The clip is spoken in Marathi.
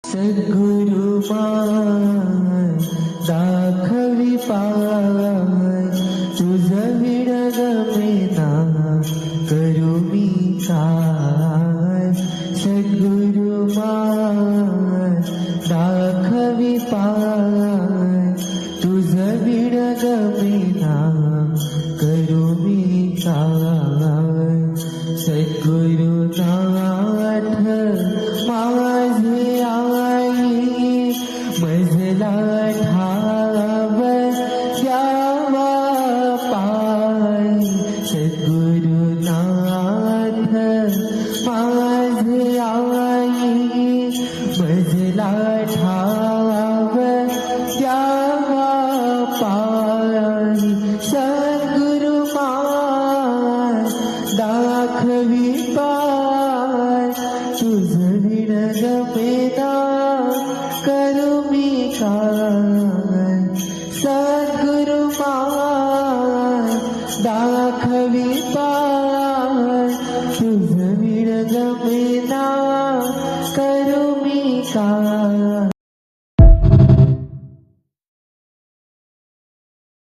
सद्गुरु माय दाखवी पाय तुझ विडगमेना करू मी काय सद्गुरु माय दाखवी पाय तुझ विडगमेना करू मी काय सद्गुरु नाथ माझे आई मजला ठाव द्यावा पाय सद्गुरु नाथ माझे आई मजला ठाव द्यावा पाय सद्गुरु माय दाखवी पाय तुझ विडगमेना करू मी काय सद्गुरु माय दाखवी पाय तुझ विडगमेना करू मी काय